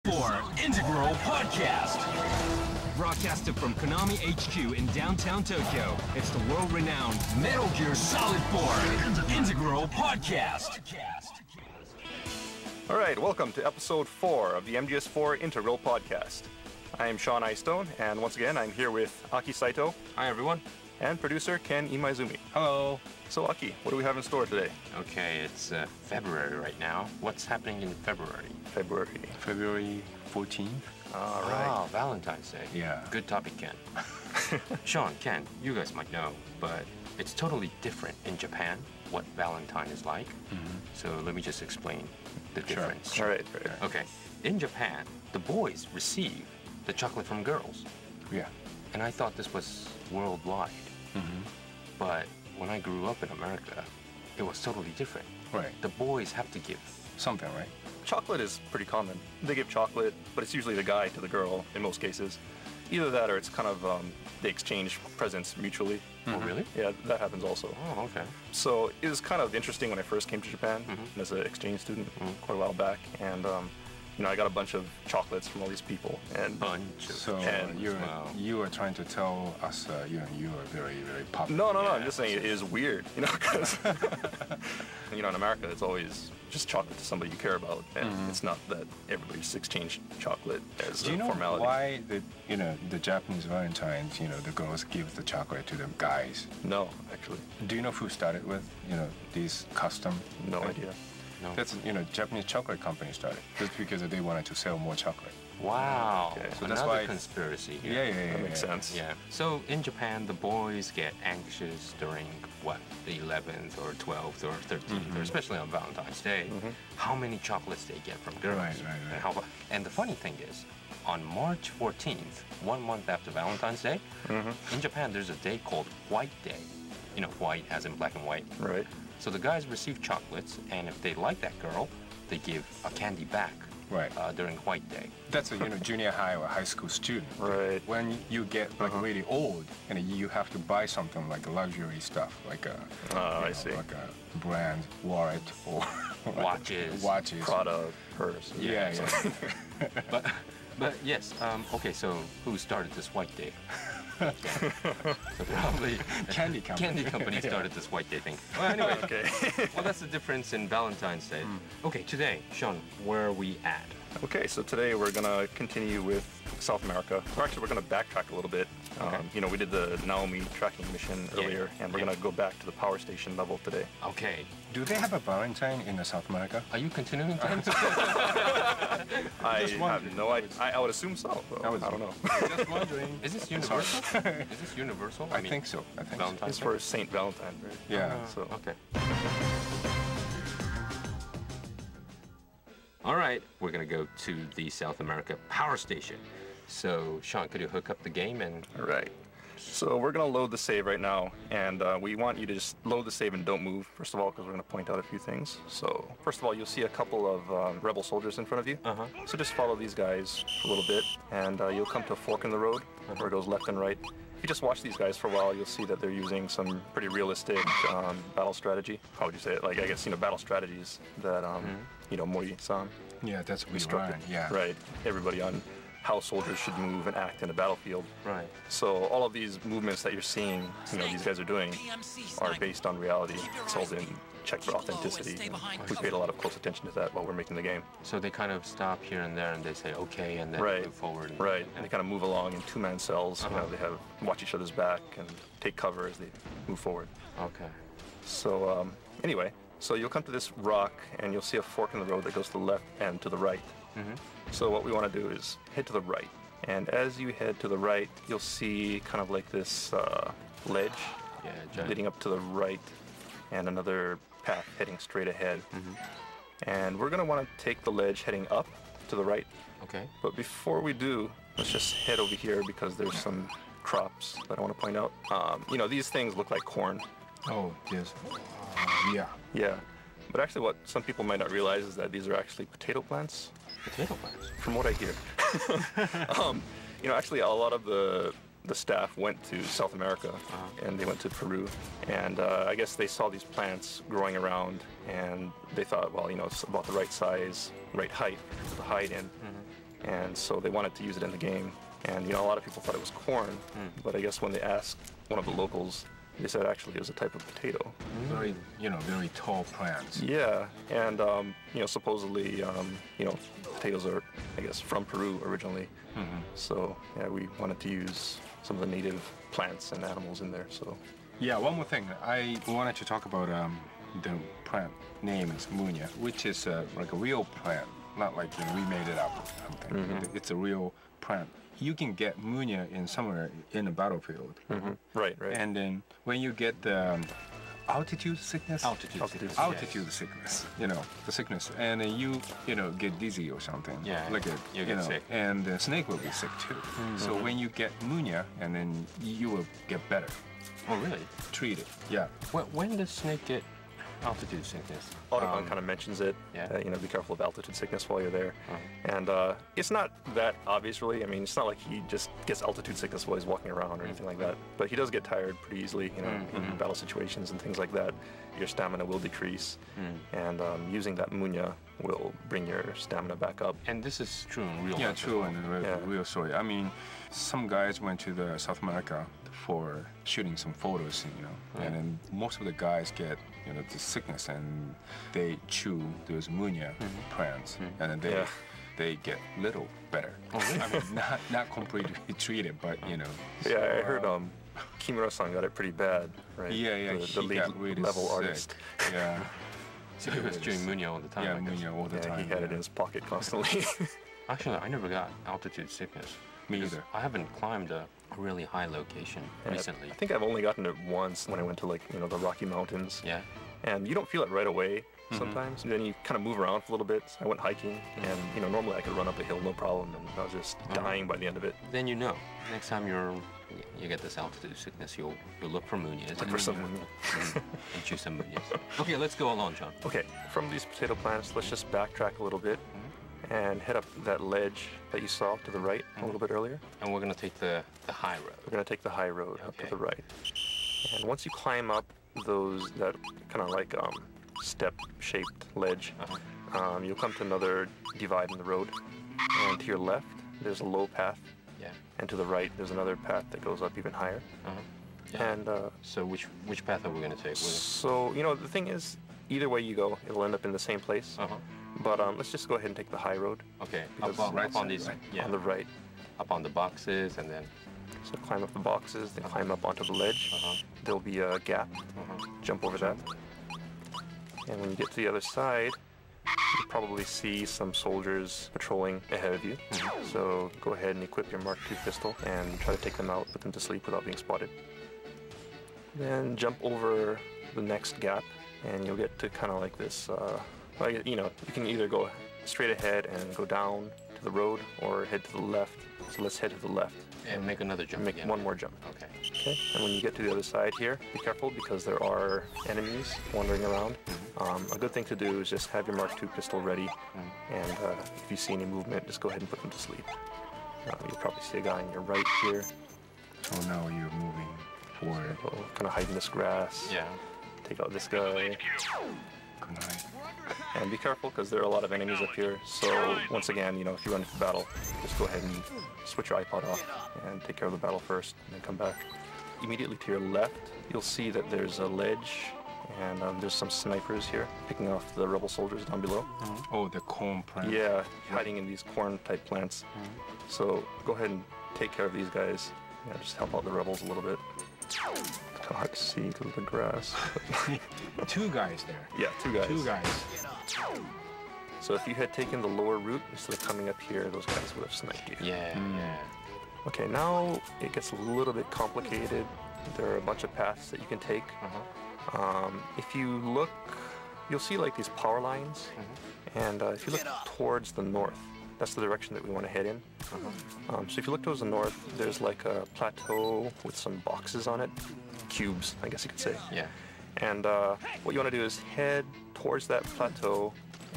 MGS4 Integral Podcast. Broadcasted from Konami HQ in downtown Tokyo, it's the world-renowned Metal Gear Solid 4 Integral Podcast. All right, welcome to episode 4 of the MGS4 Integral Podcast. I am Sean Eyestone, and once again, I'm here with Aki Saito. Hi, everyone. And producer Ken Imaizumi. Hello. So, Aki, what do we have in store today? Okay, it's February right now. What's happening in February? February 14th. All right. Oh, Valentine's Day. Yeah. Good topic, Ken. Sean, Ken, you guys might know, but it's totally different in Japan what Valentine is like. So let me just explain the difference. All right. Okay. In Japan, the boys receive the chocolate from girls. Yeah. And I thought this was worldwide. But when I grew up in America, it was totally different. Right. The boys have to give. Something, right? Chocolate is pretty common. They give chocolate, but it's usually the guy to the girl in most cases. Either that or it's kind of, they exchange presents mutually. Oh, really? Yeah, that happens also. Oh, okay. So it was kind of interesting when I first came to Japan as an exchange student quite a while back. And, you know, I got a bunch of chocolates from all these people. And So And- you are trying to tell us you are very, very popular. No, I'm just saying it is weird, you know, because, you know, in America, it's always just chocolate to somebody you care about, and it's not that everybody just exchange chocolate as Do you a know formality. why the Japanese Valentines, the girls give the chocolate to the guys? No, actually, Do you know who started with, this custom? no thing? idea. No. That's, Japanese chocolate company started just because they wanted to sell more chocolate. Wow. Okay, so that's Another why- conspiracy Yeah, here. That makes sense. Yeah. So in Japan, the boys get anxious during the 11th or 12th or 13th, or especially on Valentine's Day, how many chocolates they get from girls. Right. And the funny thing is, on March 14th, 1 month after Valentine's Day, in Japan there's a day called White Day. You know, white as in black and white. Right. So the guys receive chocolates, and if they like that girl, they give a candy back. Right. During White Day. That's a junior high or high school student. Right. When you get really old and you have to buy something like luxury stuff, like a I see. like a brand wallet or Watches. Prada, purse. Yeah. But yes, okay, so who started this White Day? So probably Candy company. Candy company started this White Day thing. Well, anyway, Okay. well, that's the difference in Valentine's Day. Okay, today, Sean, where are we at? Okay, so today we're gonna continue with South America. Or actually, we're gonna backtrack a little bit. You know, we did the Naomi tracking mission earlier, and we're gonna go back to the power station level today. Okay, Do they have a Valentine in South America? are you continuing, Ken? I Just have wondering. no idea. I would assume so. Though. I don't know. Just wondering. Is this universal? Is this universal? I think so. Valentine's It's Day? for Saint Valentine, right? Yeah. So Okay. All right, we're gonna go to the South America power station. So, Sean, could you hook up the game and... all right. So we're gonna load the save right now, and we want you to just load the save and don't move. First of all, because we're gonna point out a few things. So first of all, you'll see a couple of rebel soldiers in front of you. So just follow these guys for a little bit, and you'll come to a fork in the road where it goes left and right. If you just watch these guys for a while, you'll see that they're using some pretty realistic battle strategy. How would you say it? Like, I guess, battle strategies that, Mori-san Yeah, that's what we instructed. learned. Yeah. Right. Everybody on how soldiers should move and act in a battlefield. Right. So all of these movements that you're seeing, these guys are doing, are based on reality. It's all been checked for authenticity. We paid a lot of close attention to that while we're making the game. So they kind of stop here and there and they say, okay, and then Right. move forward. Right. And they kind of move along in two-man cells. They watch each other's back and take cover as they move forward. Okay. So anyway, so you'll come to this rock and you'll see a fork in the road that goes to the left and to the right. So what we want to do is head to the right. And as you head to the right, you'll see kind of like this ledge Yeah, giant. leading up to the right and another path heading straight ahead. And we're going to want to take the ledge heading up to the right. Okay. But before we do, let's just head over here because there's some crops that I want to point out. These things look like corn. Oh, yes. Yeah. Yeah. But actually what some people might not realize is that these are actually potato plants, Potato plants. from what I hear. Actually a lot of the staff went to South America and they went to Peru. And I guess they saw these plants growing around and they thought, well, it's about the right size, right height to hide in. and so they wanted to use it in the game. And a lot of people thought it was corn, but I guess when they asked one of the locals, they said actually it was a type of potato. Very, very tall plants. Yeah, and supposedly, potatoes are, I guess, from Peru originally. So yeah, we wanted to use some of the native plants and animals in there. So Yeah, one more thing. I wanted to talk about the plant name is Munya, which is like a real plant, not like we made it up or something. It's a real plant. You can get Munya in somewhere in a battlefield. Right. And then when you get the altitude sickness, Altitude sickness, the sickness, and you get dizzy or something. Yeah, like you get sick. And the snake will be sick too. So when you get Munya, and then you will get better. Oh, really? Treated. Yeah. When does snake get altitude sickness? Audubon kind of mentions it. Yeah. Be careful of altitude sickness while you're there. And it's not that obvious, really. I mean, it's not like he just gets altitude sickness while he's walking around or anything like that. But he does get tired pretty easily, in battle situations and things like that. Your stamina will decrease, and using that munya will bring your stamina back up. And this is true in real life. Yeah, true in the real story. I mean, some guys went to the South America for shooting some photos, and then most of the guys get the sickness, and they chew those munya plants, and then they get little better. Oh, really? I mean, not completely treated, but Yeah, So, I heard Kimura-san got it pretty bad, right? Yeah, The he lead got really level sick. artist. Yeah. So he was chewing munya all the time. Yeah, I guess. munya all the Yeah, time. he had it in his pocket constantly. Actually, I never got altitude sickness. Me because either. I haven't climbed a really high location recently. I think I've only gotten it once when I went to the Rocky Mountains. Yeah. And you don't feel it right away sometimes. Then you kind of move around for a little bit. I went hiking, and normally I could run up a hill no problem, and I was just dying by the end of it. Then next time you get this altitude sickness, you'll look for munyas. Look for some and choose some munyas. Okay, let's go along, John. Okay, from these potato plants, let's just backtrack a little bit and head up that ledge that you saw to the right a little bit earlier. And we're gonna take the high road. We're gonna take the high road up to Okay. the right. And once you climb up that kind of like step-shaped ledge, you'll come to another divide in the road. And to your left, there's a low path. Yeah. And to the right, there's another path that goes up even higher. Yeah. And So which path are we gonna take? so, the thing is, either way you go, it'll end up in the same place. But let's just go ahead and take the high road Okay. Because- Up on these. Yeah. on the right. Up on the boxes and then. So climb up the boxes, then climb up onto the ledge. There'll be a gap. Jump over that. And when you get to the other side, you'll probably see some soldiers patrolling ahead of you. So go ahead and equip your Mark II pistol and try to take them out, put them to sleep without being spotted. Then jump over the next gap, and you'll get to kind of like this. You can either go straight ahead and go down to the road, or head to the left. So let's head to the left. And make another jump. Make again. one more jump. Okay. Okay, and when you get to the other side here, be careful because there are enemies wandering around. A good thing to do is just have your Mark II pistol ready, and if you see any movement, just go ahead and put them to sleep. You'll probably see a guy on your right here, So now you're moving forward. kind of hide in this grass. Yeah. Take out this guy, Good night. and be careful because there are a lot of enemies up here. So once again, if you run into battle, just go ahead and switch your iPod off and take care of the battle first, and then come back. Immediately to your left, you'll see that there's a ledge, and there's some snipers here picking off the rebel soldiers down below. Oh, the corn plant. Yeah, hiding in these corn-type plants. So go ahead and take care of these guys. Just help out the rebels a little bit. It's kind of hard to see because of the grass. Two guys there. Yeah, two guys. Two guys. So if you had taken the lower route instead of coming up here, those guys would have sniped you. Yeah. Yeah. Okay, now it gets a little bit complicated. There are a bunch of paths that you can take. If you look, you'll see like these power lines, and if you look towards the north, that's the direction that we want to head in. So if you look towards the north, there's like a plateau with some boxes on it, cubes, I guess you could say. Yeah. And what you want to do is head towards that plateau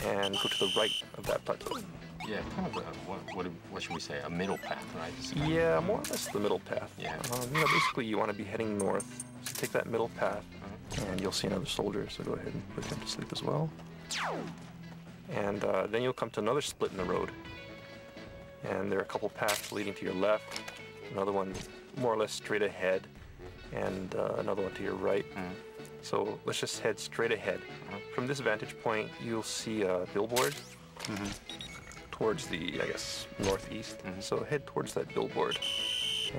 and go to the right of that plateau. Yeah. Kind of what should we say? A middle path, right? It's kind of- Yeah, more or less the middle path. Yeah. Basically you want to be heading north. So take that middle path, and you'll see another soldier. So go ahead and put him to sleep as well. And then you'll come to another split in the road. and there are a couple paths leading to your left, another one more or less straight ahead, and another one to your right. So let's just head straight ahead. From this vantage point, you'll see a billboard towards the, I guess, northeast. So head towards that billboard.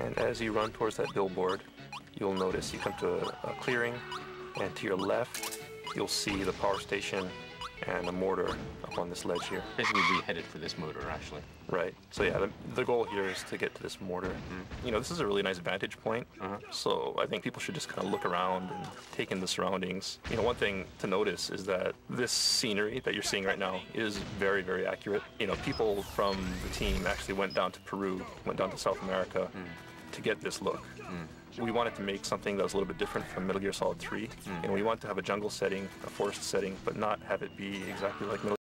And as you run towards that billboard, you'll notice you come to a clearing, and to your left, you'll see the power station and a mortar up on this ledge here. Basically, we headed for this motor, actually. Right. So yeah, the goal here is to get to this mortar. You know, this is a really nice vantage point. So I think people should just kind of look around and take in the surroundings. You know, one thing to notice is that this scenery that you're seeing right now is very, very accurate. You know, people from the team actually went down to Peru, went down to South America to get this look. We wanted to make something that was a little bit different from Metal Gear Solid 3. And we wanted to have a jungle setting, a forest setting, but not have it be exactly like Metal